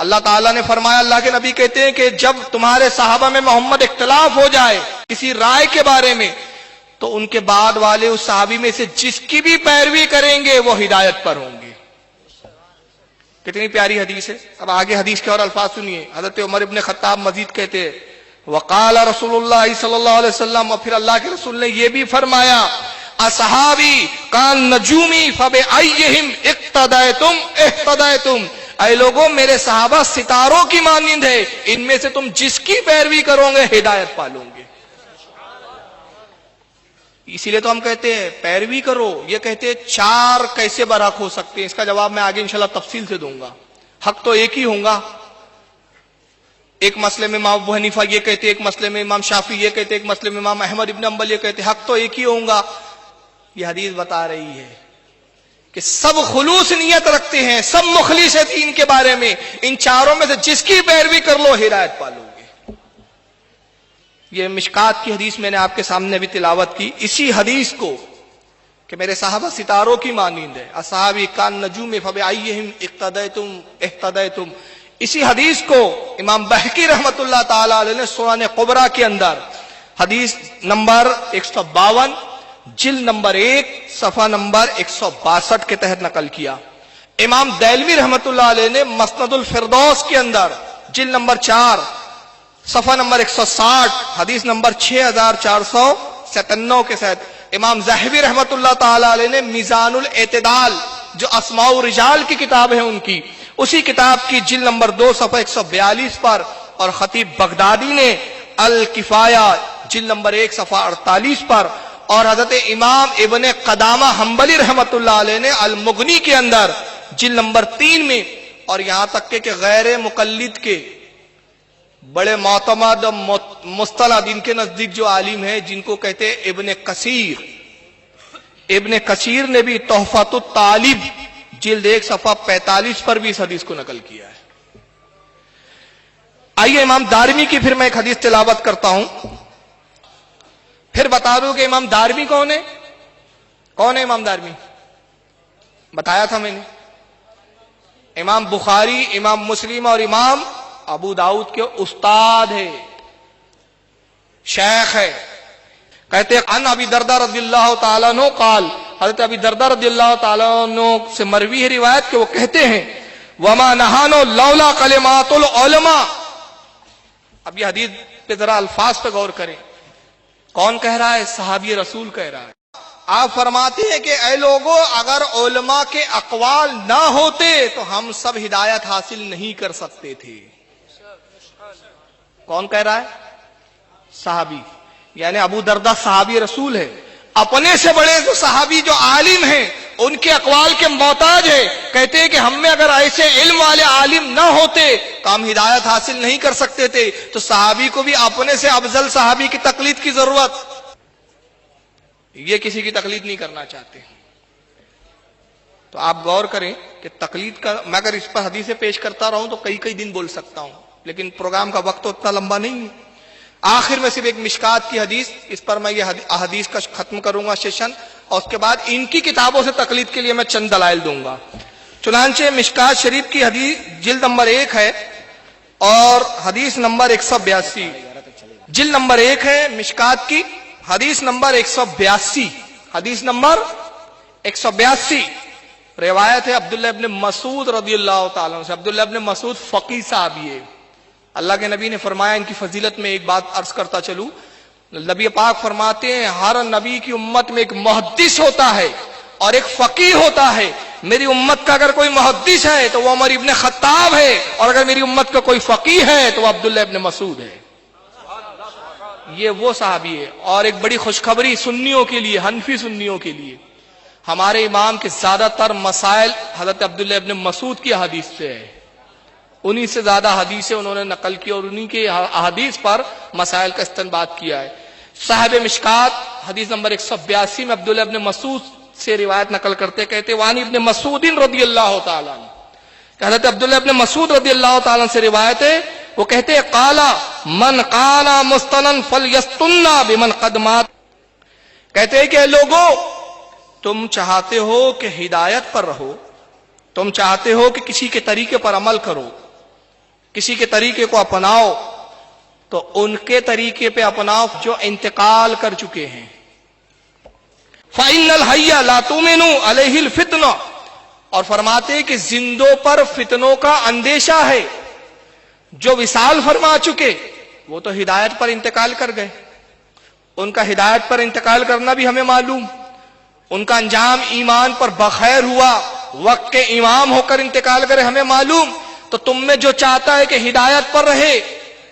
اللہ تعالیٰ نے فرمایا، اللہ کے نبی کہتے ہیں کہ جب تمہارے صحابہ میں محمد اختلاف ہو جائے کسی رائے کے بارے میں تو ان کے بعد والے اس صحابی میں سے جس کی بھی پیروی کریں گے وہ ہدایت پر ہوں گے۔ کتنی پیاری حدیث ہے۔ اب آگے حدیث کے اور الفاظ سنیے۔ حضرت عمر ابن خطاب مزید کہتے ہیں، وقال رسول اللہ صلی اللہ علیہ وسلم، اور پھر اللہ کے رسول نے یہ بھی فرمایا، اصحابی کان نجومی فبأیہم اقتدیتم اہتدیتم، اے لوگوں میرے صحابہ ستاروں کی مانند ہے، ان میں سے تم جس کی پیروی کرو گے ہدایت پالو گے۔ اسی لیے تو ہم کہتے ہیں پیروی کرو، یہ کہتے ہیں چار کیسے برحق ہو سکتے ہیں، اس کا جواب میں آگے انشاءاللہ تفصیل سے دوں گا۔ حق تو ایک ہی ہوں گا، ایک مسئلے میں امام ابو حنیفہ یہ کہتے، ایک مسئلے میں امام شافعی یہ کہتے، ایک مسئلے میں امام احمد ابن حنبل یہ کہتے، حق تو ایک ہی ہوں گا۔ یہ حدیث بتا رہی ہے کہ سب خلوص نیت رکھتے ہیں، سب مخلص ہیں دین کے بارے میں، ان چاروں میں سے جس کی پیروی کر لو ہدایت پالو گے۔ یہ مشکات کی حدیث میں نے آپ کے سامنے بھی تلاوت کی، اسی حدیث کو کہ میرے صحابہ ستاروں کی مانند ہے، اصحابی کان نجوم فبأیہم اقتدیتم اہتدیتم، اسی حدیث کو امام بہقی رحمت اللہ تعالی علیہ نے سنن کبریٰ کے اندر حدیث نمبر 152 جلد نمبر 1 صفحہ نمبر 162 کے تحت نقل کیا۔ امام دہلوی رحمت اللہ علیہ نے مسند الفردوس کے اندر جلد نمبر 4 صفحہ نمبر 160 حدیث نمبر 6497 کے ساتھ، امام ذہبی رحمت اللہ تعالی علیہ نے میزان الاعتدال جو اسماء الرجال کی کتاب ہے ان کی، اسی کتاب کی جلد نمبر 2 صفحہ 142 پر، اور خطیب بغدادی نے الکفایہ جلد نمبر 1 صفحہ 48 پر، اور حضرت امام ابن قدامہ حنبلی رحمت اللہ علیہ نے المغنی کے اندر جلد نمبر 3 میں، اور یہاں تک کہ غیر مقلد کے بڑے معتمد مصطلح دین کے نزدیک جو عالم ہیں جن کو کہتے ہیں ابن کثیر نے بھی تحفۃ الطالب جلد 1 صفحہ 45 پر بھی اس حدیث کو نقل کیا ہے۔ آئیے امام دارمی کی پھر میں ایک حدیث تلاوت کرتا ہوں، پھر بتا دوں کہ امام دارمی کون ہے۔ کون ہے امام دارمی؟ بتایا تھا میں نے، امام بخاری، امام مسلم اور امام ابو داؤد کے استاد ہے، شیخ ہے۔ کہتے ہیں عن ابی درداء رضی اللہ تعالیٰ عنہ قال، حضرت ابی درداء رضی اللہ تعالیٰ عنہ سے مروی ہے روایت کہ وہ کہتے ہیں وما نہانو لولا کلمات العلماء۔ اب یہ حدیث پہ ذرا الفاظ پہ غور کریں، کون کہہ رہا ہے؟ صحابی رسول کہہ رہا ہے۔ آپ فرماتے ہیں کہ اے لوگو اگر علماء کے اقوال نہ ہوتے تو ہم سب ہدایت حاصل نہیں کر سکتے تھے۔ کون کہہ رہا ہے؟ صحابی، یعنی ابو درداء صحابی رسول ہے، اپنے سے بڑے جو صحابی جو عالم ہیں ان کے اقوال کے محتاج ہے، کہتے ہیں کہ ہم میں اگر ایسے علم والے عالم نہ ہوتے تو ہم ہدایت حاصل نہیں کر سکتے تھے۔ تو صحابی کو بھی اپنے سے افضل صحابی کی تقلید کی ضرورت، یہ کسی کی تقلید نہیں کرنا چاہتے۔ تو آپ غور کریں کہ تقلید کا، میں اگر اس پر حدیثیں پیش کرتا رہوں تو کئی دن بول سکتا ہوں، لیکن پروگرام کا وقت تو اتنا لمبا نہیں ہے۔ آخر میں صرف ایک مشکات کی حدیث، اس پر میں یہ حدیث کا ختم کروں گا سیشن، اور اس کے بعد ان کی کتابوں سے تقلید کے لیے میں چند دلائل دوں گا۔ چنانچہ مشکات شریف کی حدیث جلد نمبر 1 ہے اور حدیث نمبر 182، جلد نمبر 1 ہے مشکات کی، حدیث نمبر 182، حدیث نمبر 182 روایت ہے عبداللہ ابن مسعود رضی اللہ تعالیٰ عنہ سے۔ عبداللہ ابن مسعود فقیہ صحابی ہے۔ اللہ کے نبی نے فرمایا، ان کی فضیلت میں ایک بات عرض کرتا چلوں، نبی پاک فرماتے ہیں ہر نبی کی امت میں ایک محدث ہوتا ہے اور ایک فقیہ ہوتا ہے۔ میری امت کا اگر کوئی محدث ہے تو وہ عمر ابن خطاب ہے، اور اگر میری امت کا کوئی فقیہ ہے تو وہ عبداللہ ابن مسعود ہے۔ یہ وہ صحابی ہے۔ اور ایک بڑی خوشخبری سنیوں کے لیے، حنفی سنیوں کے لیے، ہمارے امام کے زیادہ تر مسائل حضرت عبداللہ ابن مسعود کی حدیث سے ہے، انہی سے زیادہ حدیثیں انہوں نے نقل کی اور انہی کے احادیث پر مسائل کا استنباط کیا ہے۔ صاحب مشکات حدیث نمبر 182 میں عبداللہ ابن مسعود سے روایت نقل کرتے، کہتے وان ابن مسعود رضی اللہ تعالیٰ عنہ، کہ حضرت عبداللہ ابن مسعود رضی اللہ تعالیٰ عنہ سے روایت ہے، وہ کہتے قالا من قانا مستنن فلیستننا بمن قدمات، کہتے ہیں کہ لوگوں تم چاہتے ہو کہ ہدایت پر رہو، تم چاہتے ہو کہ کسی کے طریقے پر عمل کرو، کسی کے طریقے کو اپناؤ تو ان کے طریقے پہ اپناؤ جو انتقال کر چکے ہیں. فَإِنَّ الْحَيَّ لَا تُؤْمِنُ عَلَيْهِ الْفِتْنَةُ، اور فرماتے کہ زندوں پر فتنوں کا اندیشہ ہے. جو وصال فرما چکے وہ تو ہدایت پر انتقال کر گئے، ان کا ہدایت پر انتقال کرنا بھی ہمیں معلوم، ان کا انجام ایمان پر بخیر ہوا، وقت کے امام ہو کر انتقال کرے ہمیں معلوم. تو تم میں جو چاہتا ہے کہ ہدایت پر رہے،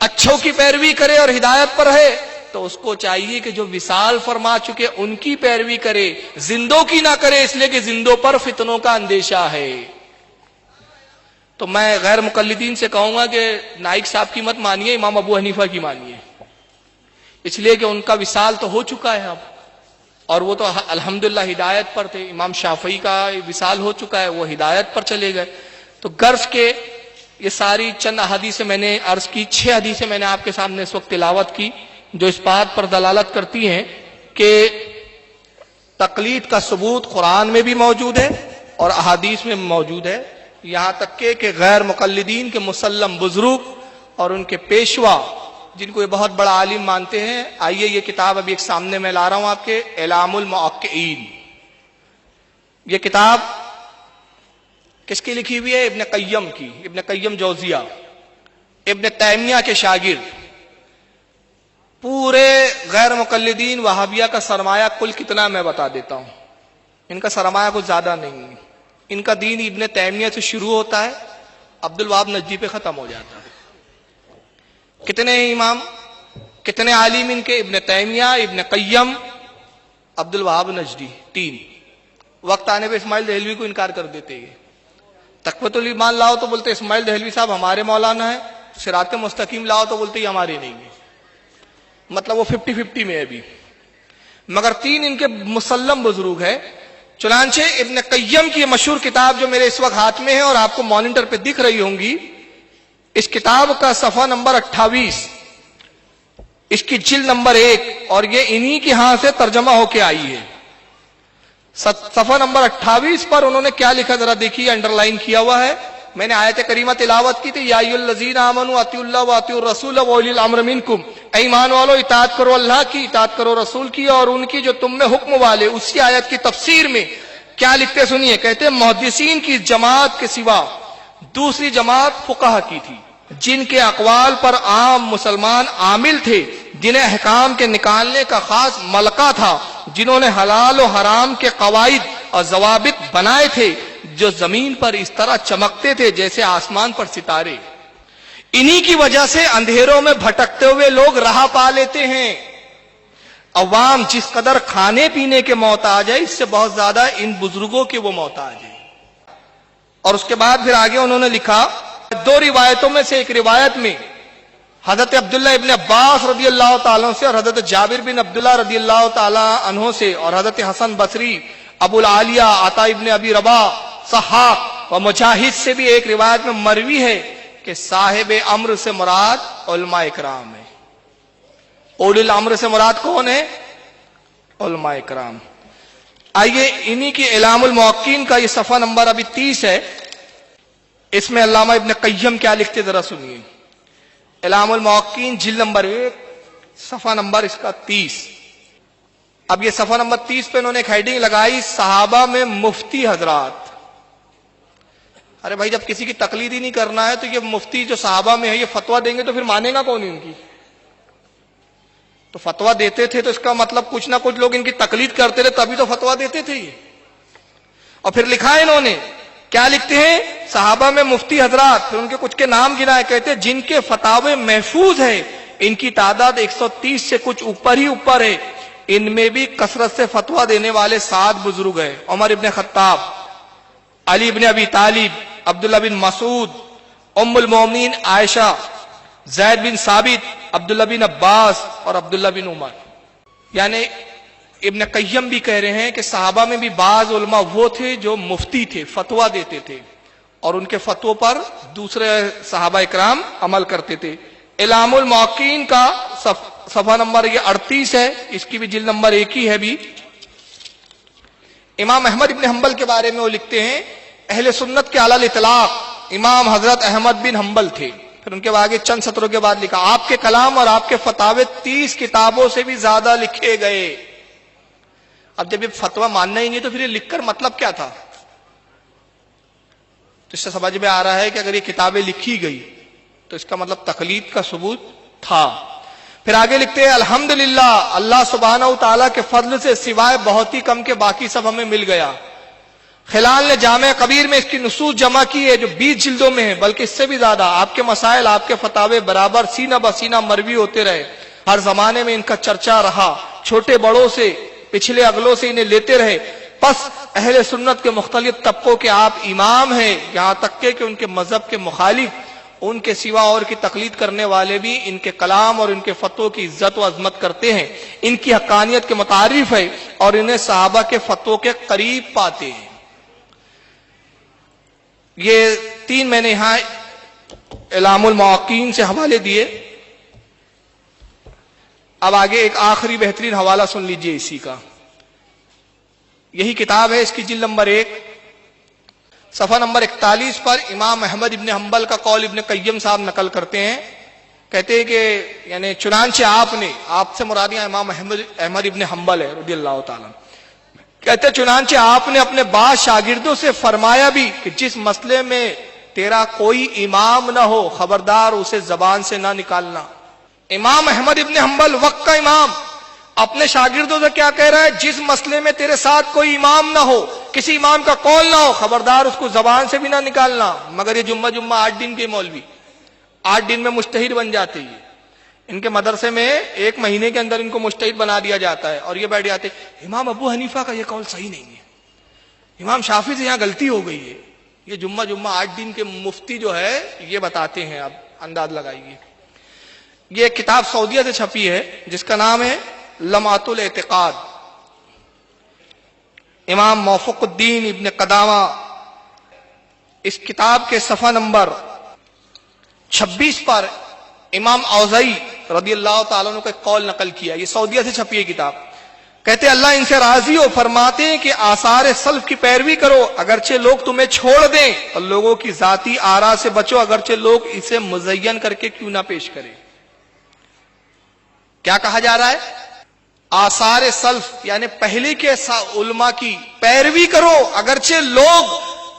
اچھوں کی پیروی کرے اور ہدایت پر رہے، تو اس کو چاہیے کہ جو وصال فرما چکے ان کی پیروی کرے، زندوں کی نہ کرے، اس لیے کہ زندوں پر فتنوں کا اندیشہ ہے. تو میں غیر مقلدین سے کہوں گا کہ نائک صاحب کی مت مانیے، امام ابو حنیفہ کی مانیے، اس لیے کہ ان کا وصال تو ہو چکا ہے اب، اور وہ تو الحمدللہ ہدایت پر تھے. امام شافعی کا وصال ہو چکا ہے، وہ ہدایت پر چلے گئے. تو غرض کے یہ ساری چند احادیثیں میں نے عرض کی، 6 حدیثیں میں نے آپ کے سامنے اس وقت تلاوت کی، جو اس بات پر دلالت کرتی ہیں کہ تقلید کا ثبوت قرآن میں بھی موجود ہے اور احادیث میں موجود ہے. یہاں تک کہ غیر مقلدین کے مسلم بزرگ اور ان کے پیشوا جن کو یہ بہت بڑا عالم مانتے ہیں، آئیے یہ کتاب ابھی ایک سامنے میں لا رہا ہوں آپ کے، اعلام الموقعین. یہ کتاب کس کی لکھی ہوئی ہے؟ ابن قیم کی، ابن قیم جوزیہ، ابن تیمیہ کے شاگرد. پورے غیر مقلدین وہابیہ کا سرمایہ کل کتنا میں بتا دیتا ہوں، ان کا سرمایہ کچھ زیادہ نہیں ہے. ان کا دین ابن تیمیہ سے شروع ہوتا ہے، عبد الوہاب نجدی پہ ختم ہو جاتا ہے. کتنے امام، کتنے عالم ان کے؟ ابن تیمیہ، ابن قیم، عبد الوہاب نجدی، 3. وقت آنے پہ اسماعیل دہلوی کو انکار کر دیتے ہیں. تقویۃ الایمان لاؤ تو بولتے اسماعیل دہلوی صاحب ہمارے مولانا ہے، صراط مستقیم لاؤ تو بولتے یہ ہمارے نہیں ہے. مطلب وہ 50-50 میں ابھی، مگر 3 ان کے مسلم بزرگ ہیں. چنانچہ ابن قیم کی مشہور کتاب جو میرے اس وقت ہاتھ میں ہے اور آپ کو مانیٹر پہ دکھ رہی ہوں گی، اس کتاب کا صفحہ نمبر 28، اس کی جلد نمبر 1، اور یہ انہی کے ہاں سے ترجمہ ہو کے آئی ہے. صفحہ نمبر 28 پر انہوں نے کیا لکھا ذرا دیکھیے، انڈر لائن کیا ہوا ہے. میں نے آیت کریمہ تلاوت کی تھی، یا ایھا الذین آمنوا اطیعوا اللہ واطیعوا الرسول واولی الامر منکم، اے ایمان والو اطاعت کرو اللہ کی، اطاعت کرو رسول کی اور ان کی جو تم میں حکم والے. اسی آیت کی تفسیر میں کیا لکھتے سنیے، کہتے ہیں محدثین کی جماعت کے سوا دوسری جماعت فقہا کی تھی، جن کے اقوال پر عام مسلمان عامل تھے، جنہیں احکام کے نکالنے کا خاص ملکہ تھا، جنہوں نے حلال و حرام کے قواعد اور ضوابط بنائے تھے، جو زمین پر اس طرح چمکتے تھے جیسے آسمان پر ستارے. انہی کی وجہ سے اندھیروں میں بھٹکتے ہوئے لوگ راہ پا لیتے ہیں. عوام جس قدر کھانے پینے کے محتاج ہے، اس سے بہت زیادہ ان بزرگوں کے وہ محتاج ہیں. اور اس کے بعد پھر آگے انہوں نے لکھا، 2 روایتوں میں سے ایک روایت میں حضرت عبداللہ ابن عباس رضی اللہ تعالیٰ سے اور حضرت جابر بن عبداللہ رضی اللہ تعالیٰ عنہ سے اور حضرت حسن بصری، ابو العالیہ، عطا ابن ابی رباح، صحاق و مجاہد سے بھی ایک روایت میں مروی ہے کہ صاحب امر سے مراد علماء اکرام ہے. اولی الامر سے مراد کون ہے؟ علماء اکرام. آئیے انہی کی اعلام الموقعین کا یہ صفحہ نمبر ابھی 30 ہے، اس میں علامہ ابن قیم کیا لکھتے ذرا سنیے. اعلام الموقعین جلد نمبر 1 صفحہ نمبر اس کا 30. اب یہ صفحہ نمبر 30 پہ انہوں نے ایک ہیڈنگ لگائی، صحابہ میں مفتی حضرات. ارے بھائی جب کسی کی تقلید ہی نہیں کرنا ہے تو یہ مفتی جو صحابہ میں ہے یہ فتویٰ دیں گے تو پھر مانے گا کون ان کی؟ تو فتویٰ دیتے تھے تو اس کا مطلب کچھ نہ کچھ لوگ ان کی تقلید کرتے رہے تبھی تو فتویٰ دیتے تھے یہ. اور پھر لکھا ہے انہوں نے، کیا لکھتے ہیں؟ صحابہ میں مفتی حضرات، پھر ان کے کچھ کے نام گنائے، کہتے ہیں جن کے فتاوے محفوظ ہیں، ان کی تعداد 130 سے کچھ اوپر ہی اوپر ہے. ان میں بھی کثرت سے فتویٰ دینے والے 7 بزرگ ہیں: عمر ابن خطاب، علی ابن ابی طالب، عبداللہ بن مسعود، ام المومنین عائشہ، زید بن ثابت، عبداللہ بن عباس اور عبداللہ بن عمر. یعنی ابن قیم بھی کہہ رہے ہیں کہ صحابہ میں بھی بعض علماء وہ تھے جو مفتی تھے، فتویٰ دیتے تھے اور ان کے فتووں پر دوسرے صحابہ اکرام عمل کرتے تھے. اعلام الموقعین کا صفحہ نمبر یہ 38 ہے، اس کی بھی جلد نمبر 1 ہی ہے بھی. امام احمد ابن حنبل کے بارے میں وہ لکھتے ہیں، اہل سنت کے علی الاطلاق امام حضرت احمد بن حنبل تھے. پھر ان کے آگے چند سطروں کے بعد لکھا آپ کے کلام اور آپ کے فتاوے 30 کتابوں سے بھی زیادہ لکھے گئے۔ اب جب یہ فتویٰ ماننا ہی نہیں تو پھر یہ لکھ کر مطلب کیا تھا؟ تو اس سے سمجھ میں آ رہا ہے کہ اگر یہ کتابیں لکھی گئی تو اس کا مطلب تقلید کا ثبوت تھا۔ پھر آگے لکھتے ہیں الحمدللہ اللہ سبحانہ و تعالیٰ کے فضل سے سوائے بہت ہی کم کے باقی سب ہمیں مل گیا۔ خلال نے جامع کبیر میں اس کی نصوص جمع کی ہے جو 20 جلدوں میں ہے، بلکہ اس سے بھی زیادہ۔ آپ کے مسائل، آپ کے فتاوے برابر سینہ بسینہ مروی ہوتے رہے، ہر زمانے میں ان کا چرچا رہا، چھوٹے بڑوں سے پچھلے اگلوں سے انہیں لیتے رہے۔ پس اہل سنت کے مختلف طبقوں کے آپ امام ہیں، یہاں تک کہ ان کے مذہب کے مخالف ان کے سوا اور کی تقلید کرنے والے بھی ان کے کلام اور ان کے فتووں کی عزت و عظمت کرتے ہیں، ان کی حقانیت کے متعارف ہے اور انہیں صحابہ کے فتووں کے قریب پاتے ہیں۔ یہ 3 میں نے یہاں اعلام الموقعین سے حوالے دیے۔ اب آگے ایک آخری بہترین حوالہ سن لیجئے اسی کا۔ یہی کتاب ہے، اس کی جلد نمبر 1 صفحہ نمبر 41 پر امام احمد ابن حنبل کا قول ابن قیم صاحب نقل کرتے ہیں، کہتے ہیں کہ یعنی چنانچہ آپ سے مراد یہاں امام احمد ابن حنبل ہے رضی اللہ تعالیٰ، کہتے ہیں چنانچہ آپ نے اپنے بعض شاگردوں سے فرمایا بھی کہ جس مسئلے میں تیرا کوئی امام نہ ہو خبردار اسے زبان سے نہ نکالنا۔ امام احمد ابن حنبل وقت کا امام اپنے شاگردوں سے کیا کہہ رہا ہے؟ جس مسئلے میں تیرے ساتھ کوئی امام نہ ہو، کسی امام کا قول نہ ہو، خبردار اس کو زبان سے بھی نہ نکالنا۔ مگر یہ جمعہ 8 دن کے مولوی 8 دن میں مجتہد بن جاتے ہیں، ان کے مدرسے میں 1 مہینے کے اندر ان کو مجتہد بنا دیا جاتا ہے، اور یہ بیٹھ جاتے امام ابو حنیفہ کا یہ قول صحیح نہیں ہے، امام شافعی سے یہاں غلطی ہو گئی ہے۔ یہ جمعہ 8 دن کے مفتی جو ہے یہ بتاتے ہیں، اب انداز لگائیے۔ یہ کتاب سعودیہ سے چھپی ہے جس کا نام ہے لمعۃ الاعتقاد، امام موفق الدین ابن قدامہ۔ اس کتاب کے صفحہ نمبر 26 پر امام اوزاعی رضی اللہ تعالیٰ عنہ کا ایک قول نقل کیا، یہ سعودیہ سے چھپی ہے کتاب۔ کہتے اللہ ان سے راضی ہو، فرماتے ہیں کہ آثار سلف کی پیروی کرو اگرچہ لوگ تمہیں چھوڑ دیں، اور لوگوں کی ذاتی آراء سے بچو اگرچہ لوگ اسے مزین کر کے کیوں نہ پیش کریں۔ کیا کہا جا رہا ہے؟ آثار سلف یعنی پہلے کے علماء کی پیروی کرو اگرچہ لوگ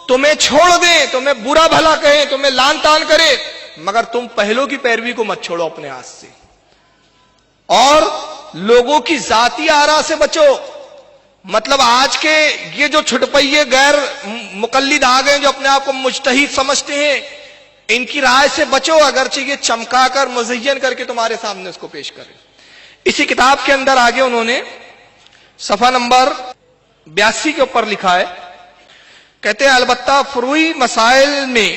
تمہیں چھوڑ دیں، تمہیں برا بھلا کہیں، تمہیں لان تان کرے، مگر تم پہلوں کی پیروی کو مت چھوڑو اپنے ہاتھ سے، اور لوگوں کی ذاتی آراء سے بچو۔ مطلب آج کے یہ جو چھٹپئیے غیر مقلد آ گئے جو اپنے آپ کو مجتہد سمجھتے ہیں، ان کی رائے سے بچو اگرچہ یہ چمکا کر مزین کر کے تمہارے سامنے اس کو پیش کرے۔ اسی کتاب کے اندر آگے انہوں نے صفحہ نمبر 82 کے اوپر لکھا ہے، کہتے ہیں البتہ فروعی مسائل میں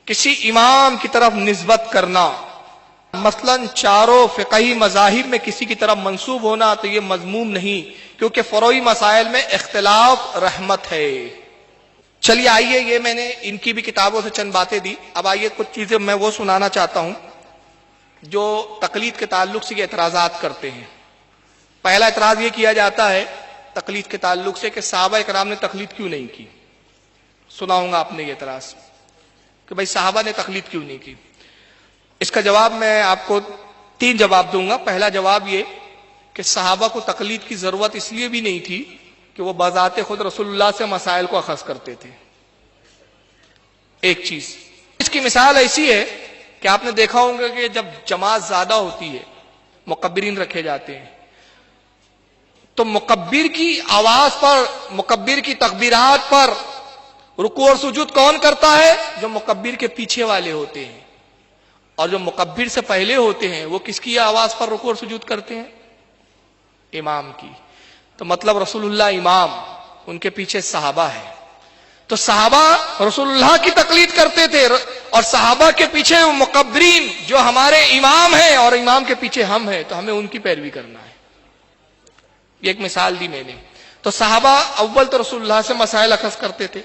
کسی امام کی طرف نسبت کرنا، مثلا چاروں فقہی مذاہب میں کسی کی طرف منسوب ہونا، تو یہ مذموم نہیں، کیونکہ فروعی مسائل میں اختلاف رحمت ہے۔ چلیے آئیے، یہ میں نے ان کی بھی کتابوں سے چند باتیں دی، اب آئیے کچھ چیزیں میں وہ سنانا چاہتا ہوں جو تقلید کے تعلق سے یہ اعتراضات کرتے ہیں۔ پہلا اعتراض یہ کیا جاتا ہے تقلید کے تعلق سے کہ صحابہ اکرام نے تقلید کیوں نہیں کی۔ سنا ہوں گا آپ نے یہ اعتراض کہ بھائی صحابہ نے تقلید کیوں نہیں کی۔ اس کا جواب میں آپ کو 3 جواب دوں گا۔ پہلا جواب یہ کہ صحابہ کو تقلید کی ضرورت اس لیے بھی نہیں تھی کہ وہ بذات خود رسول اللہ سے مسائل کو اخذ کرتے تھے۔ ایک چیز اس کی مثال ایسی ہے کہ آپ نے دیکھا ہوگا کہ جب جماعت زیادہ ہوتی ہے، مکبرین رکھے جاتے ہیں، تو مکبر کی آواز پر، مکبر کی تکبیرات پر رکوع اور سجود کون کرتا ہے؟ جو مکبر کے پیچھے والے ہوتے ہیں، اور جو مکبر سے پہلے ہوتے ہیں وہ کس کی آواز پر رکوع اور سجود کرتے ہیں؟ امام کی۔ تو مطلب رسول اللہ امام، ان کے پیچھے صحابہ ہے، تو صحابہ رسول اللہ کی تقلید کرتے تھے، اور صحابہ کے پیچھے وہ مکبرین جو ہمارے امام ہیں اور امام کے پیچھے ہم ہیں، تو ہمیں ان کی پیروی کرنا ہے۔ یہ ایک مثال دی میں نے۔ تو صحابہ اول تو رسول اللہ سے مسائل اخذ کرتے تھے،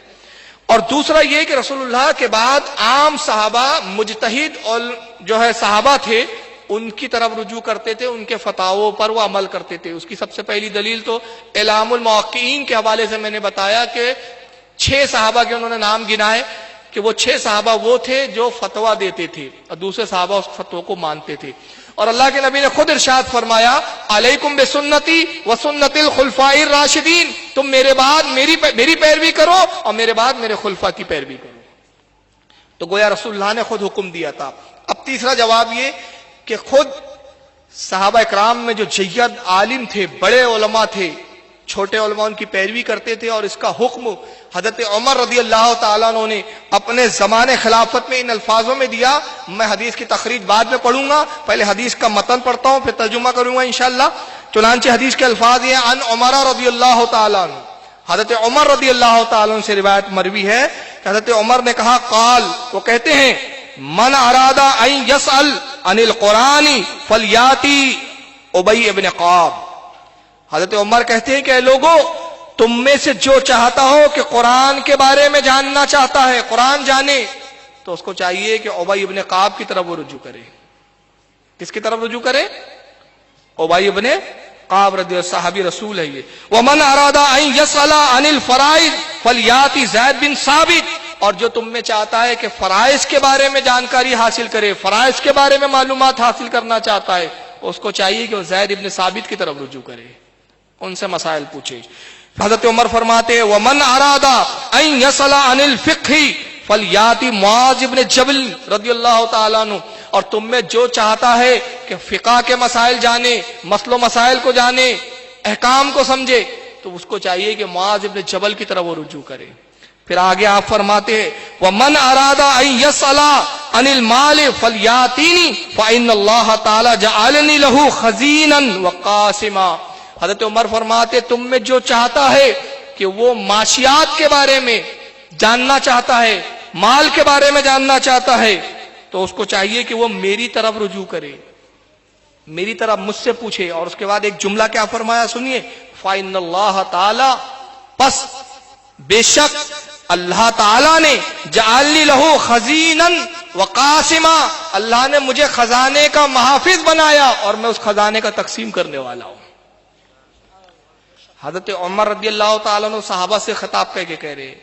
اور دوسرا یہ کہ رسول اللہ کے بعد عام صحابہ مجتہد اور جو ہے صحابہ تھے ان کی طرف رجوع کرتے تھے، ان کے فتاووں پر وہ عمل کرتے تھے۔ اس کی سب سے پہلی دلیل تو اعلام الموقعین کے حوالے سے میں نے بتایا کہ 6 صحابہ کے انہوں نے نام گنائے، کہ وہ 6 صحابہ وہ تھے جو فتوا دیتے تھے اور دوسرے صحابہ اس فتوے کو مانتے تھے. اور اللہ کے نبی نے خود ارشاد فرمایا علیکم بسنتی وسنت الخلفاء الراشدین، تم میرے بعد میری پیروی کرو اور میرے بعد میرے خلفاء کی پیروی کرو. تو گویا رسول اللہ نے خود حکم دیا تھا. اب تیسرا جواب یہ کہ خود صحابہ اکرام میں جو جید عالم تھے، بڑے علماء تھے، چھوٹے علماء ان کی پیروی کرتے تھے، اور اس کا حکم حضرت عمر رضی اللہ تعالیٰ عنہ نے اپنے زمانے خلافت میں ان الفاظوں میں دیا. میں حدیث کی تخریج بعد میں پڑھوں گا، پہلے حدیث کا متن پڑھتا ہوں پھر ترجمہ کروں گا انشاءاللہ. چنانچہ حدیث کے الفاظ یہ ان عمر رضی اللہ تعالیٰ عنہ، حضرت عمر رضی اللہ تعالیٰ عنہ سے روایت مروی ہے کہ حضرت عمر نے کہا قال، وہ کہتے ہیں من اراد ان یسأل عن القرآن فلیاتی ابی ابن قعب. حضرت عمر کہتے ہیں کہ اے لوگوں، تم میں سے جو چاہتا ہو کہ قرآن کے بارے میں جاننا چاہتا ہے، قرآن جانے، تو اس کو چاہیے کہ ابی ابن قعب کی طرف وہ رجوع کرے. کس کی طرف رجوع کرے؟ ابی ابن قعب رضی اللہ، صحابی رسول ہے یہ. ومن اراد ان یسأل عن الفرائض فلیاتی زید بن ثابت. اور جو تم میں چاہتا ہے کہ فرائض کے بارے میں جانکاری حاصل کرے، فرائض کے بارے میں معلومات حاصل کرنا چاہتا ہے، اس کو چاہیے کہ وہ زید ابن ثابت کی طرف رجوع کرے، ان سے مسائل پوچھے. حضرت عمر فرماتے ہیں ومن اراد ان یسأل عن الفقہ فلیاتی معاذ ابن جبل رضی اللہ تعالیٰ عنہ. اور تم میں جو چاہتا ہے کہ فقہ کے مسائل جانے، مسئلہ و مسائل کو جانے، احکام کو سمجھے، تو اس کو چاہیے کہ معاذ ابن جبل کی طرف وہ رجوع کرے. پھر آگے آپ فرماتے ہیں وَمَنْ أَرَادَ أَنْ يَسْأَلَ عَنِ الْمَالِ فَلْيَأْتِنِي فَإِنَّ اللَّهَ تَعَالَى جَعَلَنِي لَهُ خَزِينًا وَقَاسِمًا. حضرت عمر فرماتے تم میں جو چاہتا ہے کہ وہ معاشیات کے بارے میں جاننا چاہتا ہے، مال کے بارے میں جاننا چاہتا ہے، تو اس کو چاہیے کہ وہ میری طرف رجوع کرے، میری طرف مجھ سے پوچھے. اور اس کے بعد ایک جملہ کیا فرمایا سنیے، فَإِنَّ اللَّهَ تَعَالَى، پس بے شک اللہ تعالیٰ نے جعلنی لہو خزینن وقاسما، اللہ نے مجھے خزانے کا محافظ بنایا اور میں اس خزانے کا تقسیم کرنے والا ہوں. حضرت عمر رضی اللہ تعالیٰ عنہ صحابہ سے خطاب کر کے کہہ رہے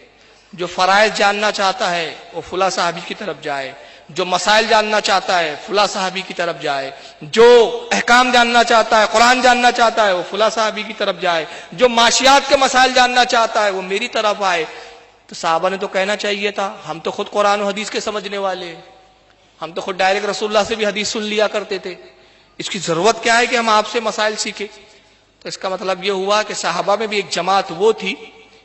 جو فرائض جاننا چاہتا ہے وہ فلاں صحابی کی طرف جائے، جو مسائل جاننا چاہتا ہے فلاں صحابی کی طرف جائے، جو احکام جاننا چاہتا ہے، قرآن جاننا چاہتا ہے وہ فلاں صحابی کی طرف جائے، جو معاشیات کے مسائل جاننا چاہتا ہے وہ میری طرف آئے. تو صحابہ نے تو کہنا چاہیے تھا ہم تو خود قرآن و حدیث کے سمجھنے والے ہیں، ہم تو خود ڈائریکٹ رسول اللہ سے بھی حدیث سن لیا کرتے تھے، اس کی ضرورت کیا ہے کہ ہم آپ سے مسائل سیکھیں. تو اس کا مطلب یہ ہوا کہ صحابہ میں بھی ایک جماعت وہ تھی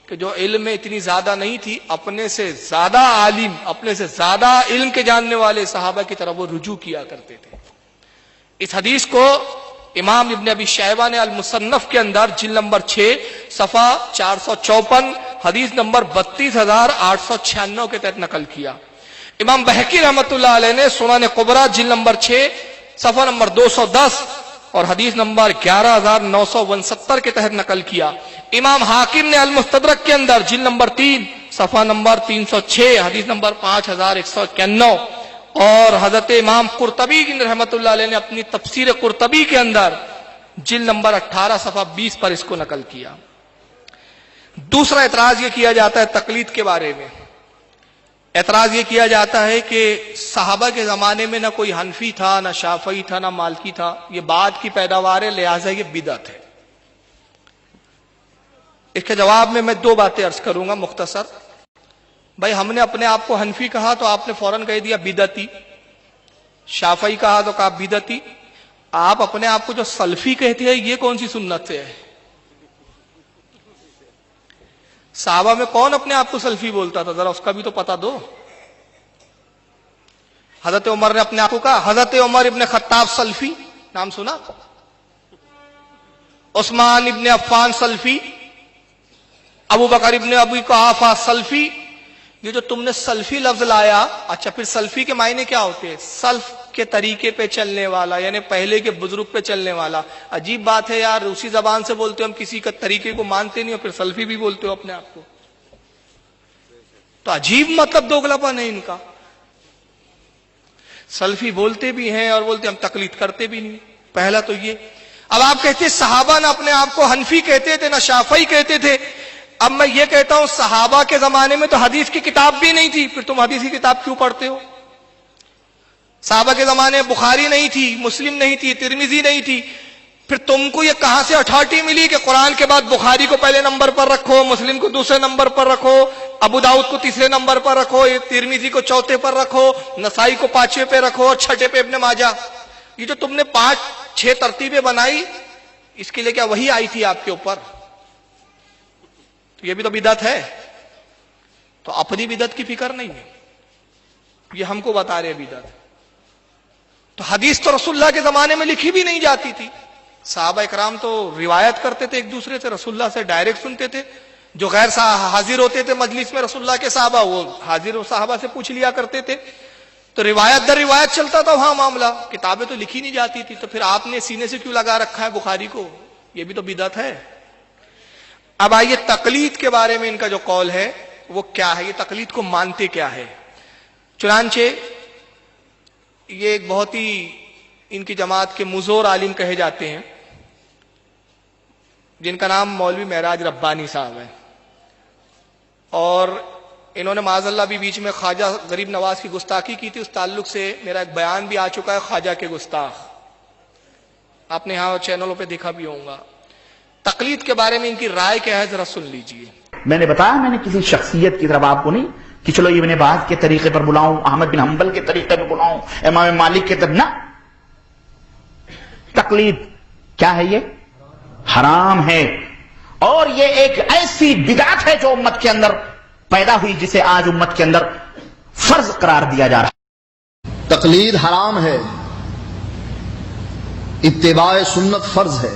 کہ جو علم میں اتنی زیادہ نہیں تھی، اپنے سے زیادہ عالم، اپنے سے زیادہ علم کے جاننے والے صحابہ کی طرف وہ رجوع کیا کرتے تھے. اس حدیث کو امام ابن ابی شیبہ نے المصنف کے اندر جلد نمبر 6 صفحہ 454 حدیث نمبر 32896 کے تحت نقل کیا. امام بہقی رحمۃ اللہ علیہ نے سنن کبریٰ جلد نمبر 6 صفحہ نمبر 210 اور حدیث نمبر 11969 کے تحت نقل کیا. امام حاکم نے المستدرک کے اندر جلد نمبر 3 صفحہ نمبر 306 حدیث نمبر 5191 اور حضرت امام قرطبی رحمۃ اللہ علیہ نے اپنی تفسیر قرطبی کے اندر جلد نمبر 18 صفحہ 20 پر اس کو نقل کیا. دوسرا اعتراض یہ کیا جاتا ہے تقلید کے بارے میں، اعتراض یہ کیا جاتا ہے کہ صحابہ کے زمانے میں نہ کوئی حنفی تھا، نہ شافعی تھا، نہ مالکی تھا، یہ بعد کی پیداوار ہے لہذا یہ بدعت ہے. اس کے جواب میں 2 باتیں عرض کروں گا مختصر. بھائی ہم نے اپنے آپ کو حنفی کہا تو آپ نے فوراً کہہ دیا بدعتی، شافعی کہا تو کہا بدعتی. آپ اپنے آپ کو جو سلفی کہتے ہیں یہ کون سی سنت سے ہے؟ صحابہ میں کون اپنے آپ کو سلفی بولتا تھا؟ ذرا اس کا بھی تو پتہ دو. حضرت عمر نے اپنے آپ کو کہا، حضرت عمر ابن خطاب سلفی نام سنا، عثمان ابن عفان سلفی، ابو بکر ابن ابی قحافہ سلفی. یہ جو تم نے سلفی لفظ لایا، اچھا پھر سلفی کے معنی کیا ہوتے ہیں؟ سلف کے طریقے پہ چلنے والا، یعنی پہلے کے بزرگ پہ چلنے والا. عجیب بات ہے یار، اسی زبان سے بولتے ہو ہم کسی کا طریقے کو مانتے نہیں ہو پھر سلفی بھی بولتے ہو اپنے آپ کو. تو عجیب مطلب دوگلاپن ہے ان کا. سلفی بولتے بھی ہیں اور بولتے ہم تقلید کرتے بھی نہیں. پہلا تو یہ. اب آپ کہتے صحابہ نہ اپنے آپ کو حنفی کہتے تھے نہ شافعی کہتے تھے. اب میں یہ کہتا ہوں صحابہ کے زمانے میں تو حدیث کی کتاب بھی نہیں تھی، پھر تم حدیث کی کتاب کیوں پڑھتے ہو؟ صحابہ کے زمانے میں بخاری نہیں تھی، مسلم نہیں تھی، ترمذی نہیں تھی، پھر تم کو یہ کہاں سے اتھارٹی ملی کہ قرآن کے بعد بخاری کو پہلے نمبر پر رکھو، مسلم کو دوسرے نمبر پر رکھو، ابو داؤد کو تیسرے نمبر پر رکھو، ترمذی کو چوتھے پر رکھو، نسائی کو پانچویں پہ رکھو اور چھٹے پہ ابن ماجہ؟ یہ جو تم نے 5-6 ترتیبیں بنائی، اس کے لیے کیا وہی آئی تھی آپ کے اوپر؟ تو یہ بھی تو بدعت ہے. تو اپنی بدعت کی فکر نہیں ہے، یہ ہم کو بتا رہے بدعت. تو حدیث تو رسول اللہ کے زمانے میں لکھی بھی نہیں جاتی تھی. صحابہ اکرام تو روایت کرتے تھے ایک دوسرے سے، رسول اللہ سے ڈائریکٹ سنتے تھے. جو غیر حاضر ہوتے تھے مجلس میں رسول اللہ کے صحابہ، وہ حاضر صحابہ سے پوچھ لیا کرتے تھے. تو روایت در روایت چلتا تھا وہاں معاملہ، کتابیں تو لکھی نہیں جاتی تھی. تو پھر آپ نے سینے سے کیوں لگا رکھا ہے بخاری کو؟ یہ بھی تو بدعت ہے. اب آئیے تقلید کے بارے میں ان کا جو قول ہے وہ کیا ہے، یہ تقلید کو مانتے کیا ہے. چنانچہ یہ ایک بہت ہی ان کی جماعت کے مزور عالم کہے جاتے ہیں، جن کا نام مولوی معراج ربانی صاحب ہے، اور انہوں نے معاذ اللہ بھی بیچ میں خواجہ غریب نواز کی گستاخی کی تھی. اس تعلق سے میرا ایک بیان بھی آ چکا ہے، خواجہ کے گستاخ، آپ نے یہاں چینلوں پہ دیکھا بھی ہوگا. تقلید کے بارے میں ان کی رائے کیا ہے ذرا سن لیجئے. میں نے بتایا، میں نے کسی شخصیت کی طرف آپ کو نہیں کہ چلو ابن باز کے طریقے پر بلاؤں، احمد بن حنبل کے طریقے پر بلاؤں، امام مالک کے طرف، نہ. تقلید کیا ہے؟ یہ حرام ہے، اور یہ ایک ایسی بدعت ہے جو امت کے اندر پیدا ہوئی، جسے آج امت کے اندر فرض قرار دیا جا رہا ہے. تقلید حرام ہے، اتباع سنت فرض ہے.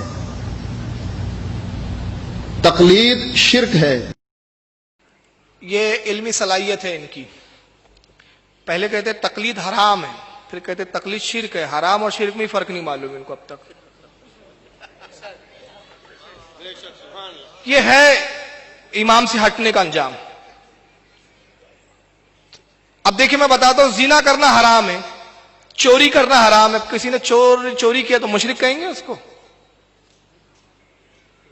تقلید شرک ہے. یہ علمی صلاحیت ہے ان کی. پہلے کہتے تقلید حرام ہے، پھر کہتے تقلید شرک ہے. حرام اور شرک میں فرق نہیں معلوم ان کو اب تک. یہ ہے امام سے ہٹنے کا انجام. اب دیکھیں میں بتاتا ہوں، زنا کرنا حرام ہے، چوری کرنا حرام ہے. کسی نے چوری کیا تو مشرک کہیں گے اس کو؟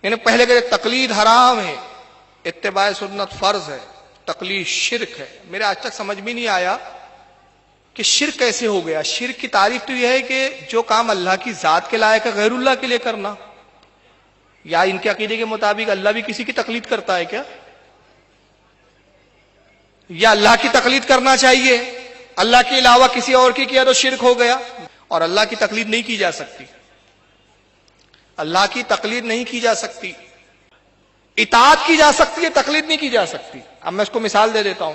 یعنی پہلے کہتے تقلید حرام ہے، اتباع سنت فرض ہے، تقلید شرک ہے. میرے آج تک سمجھ میں نہیں آیا کہ شرک کیسے ہو گیا. شرک کی تعریف تو یہ ہے کہ جو کام اللہ کی ذات کے لائق ہے غیر اللہ کے لیے کرنا. یا ان کے عقیدے کے مطابق اللہ بھی کسی کی تقلید کرتا ہے کیا؟ یا اللہ کی تقلید کرنا چاہیے، اللہ کے علاوہ کسی اور کی کیا تو شرک ہو گیا. اور اللہ کی تقلید نہیں کی جا سکتی، اللہ کی تقلید نہیں کی جا سکتی. اطاعت کی جا سکتی ہے، تقلید نہیں کی جا سکتی. اب میں اس کو مثال دے دیتا ہوں.